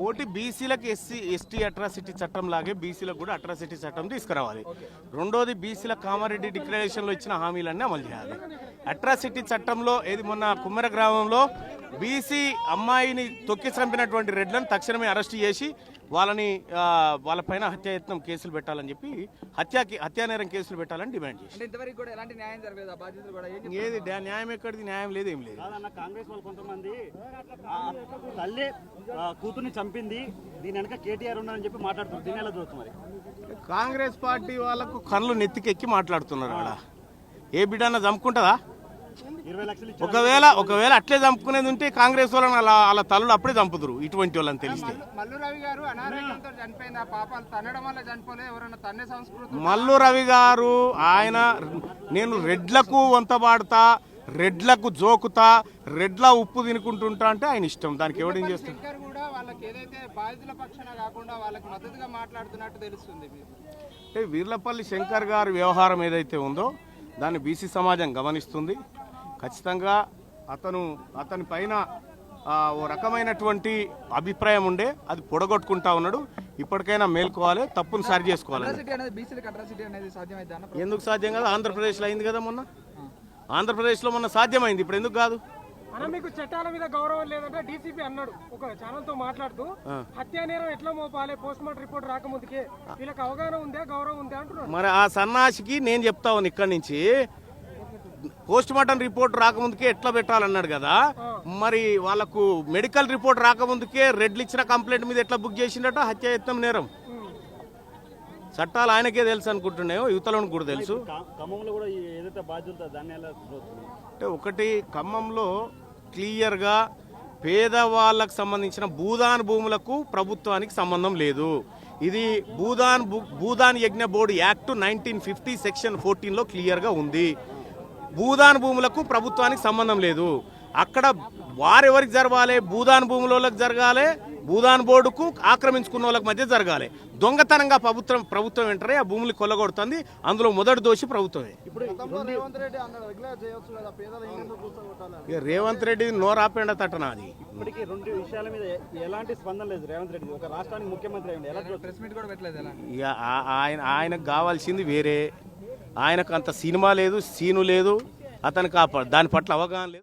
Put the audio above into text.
ఒకటి బీసీలకు ST atrocity చట్టం లాగే బీసీలకు కూడా అట్రాసిటీ చట్టం తీసుకురావాలి. రెండోది బీసీల కామారెడ్డి డిక్లరేషన్లో ఇచ్చిన హామీలన్నీ అమలు చేయాలి. అట్రాసిటీ చట్టంలో ఏది మొన్న కుమ్మెర గ్రామంలో బీసీ అమ్మాయిని తొక్కి చంపినటువంటి రెడ్లను తక్షణమే అరెస్ట్ చేసి వాళ్ళపైన హత్యాయత్నం కేసులు పెట్టాలని చెప్పి హత్యానేరం కేసులు పెట్టాలని డిమాండ్ చేసి ఏది న్యాయం ఎక్కడిది? న్యాయం లేదు, ఏం లేదు. కాంగ్రెస్ వాళ్ళు కొంతమంది తల్లి కూతుర్ని చంపింది, దీని వెనక కేటీఆర్ ఉన్నారని చెప్పి మాట్లాడుతున్నారు. దీని ఎలా చూస్తున్నారు? కాంగ్రెస్ పార్టీ వాళ్ళకు కళ్ళు నెత్తికెక్కి మాట్లాడుతున్నారు. ఆడ ఏ బిడ్డన్నా చంపుకుంటుందా? 20 లక్షలు ఒకవేళ అట్లే చంపుకునేది ఉంటే కాంగ్రెస్ వాళ్ళని అలా తల్లుడు అప్పుడే చంపుతురు ఇటువంటి వాళ్ళని తెలిస్తే. మల్లు రవి గారు ఆయన నేను రెడ్లకు వంతబాడుతా, రెడ్లకు జోకుతా, రెడ్ల ఉప్పు తినుకుంటుంటా అంటే ఆయన ఇష్టం. దానికి ఎవడేం చేస్తాడు? అంటే వీర్లపల్లి శంకర్ గారి వ్యవహారం ఏదైతే ఉందో దాన్ని బీసీ సమాజం గమనిస్తుంది. ఖచ్చితంగా అతని పైన ఓ రకమైనటువంటి అభిప్రాయం ఉండే అది పొడగొట్టుకుంటా ఉన్నాడు. ఇప్పటికైనా మేల్కోవాలి, తప్పును సరి చేసుకోవాలి. ఎందుకు సాధ్యం కాదు? ఆంధ్రప్రదేశ్లో అయింది కదా మొన్న. ఆంధ్రప్రదేశ్లో మొన్న సాధ్యమైంది, ఇప్పుడు ఎందుకు కాదు? మీకు చట్టాల మీద గౌరవం లేదంటే డీసీపీ అన్నాడు ఒక ఛానల్ తో మాట్లాడుతూ, హత్యా నేరం ఎట్లా మోపాలి పోస్ట్ మార్టం రిపోర్ట్ రాకముందుకే వీళ్ళకి అవగాహన ఉందా, గౌరవం ఉందా అంటున్నారు. మరి ఆ సన్నాసికి నేను చెప్తా ఉన్నాను ఇక్కడి నుంచి, పోస్ట్ మార్టం రిపోర్ట్ రాకముందుకే ఎట్లా పెట్టాలన్నాడు కదా. మరి వాళ్ళకు మెడికల్ రిపోర్ట్ రాకముందుకే రెడ్లు ఇచ్చిన కంప్లైంట్ మీద ఎట్లా బుక్ చేసిండట హత్యాయత్నం నేరం. చట్టాలు ఆయనకే తెలుసు అనుకుంటున్నాయో యువతలను కూడా తెలుసు. అంటే ఒకటి, ఖమ్మంలో క్లియర్గా పేదవాళ్ళకు సంబంధించిన భూదాన్ భూములకు ప్రభుత్వానికి సంబంధం లేదు. ఇది భూదాన్ యజ్ఞ బోర్డు యాక్ట్ 1950 సెక్షన్ 14లో క్లియర్గా ఉంది. భూదాన్ భూములకు ప్రభుత్వానికి సంబంధం లేదు. అక్కడ వారెవరికి జరగాలి? భూదాన్ భూములకు జరగాలి, భూదాన్ బోర్డుకు ఆక్రమించుకున్న వాళ్ళకి మధ్య జరగాలి. దొంగతనంగా ప్రభుత్వం వెంటనే ఆ భూములు కొల్లగొడుతుంది. అందులో మొదటి దోషి ప్రభుత్వమే. రేవంత్ రెడ్డి నోరాపేండ తట్టనా అది. ఇప్పటికీ 2 విషయాల మీద ఎలాంటి స్పందన లేదు రేవంత్ రెడ్డి. ఒక రాష్ట్రానికి ముఖ్యమంత్రి ఇక ఆయనకు కావాల్సింది వేరే. ఆయనకు అంత సినిమా లేదు, సీను లేదు, అతనికి దాని పట్ల అవగాహన లేదు.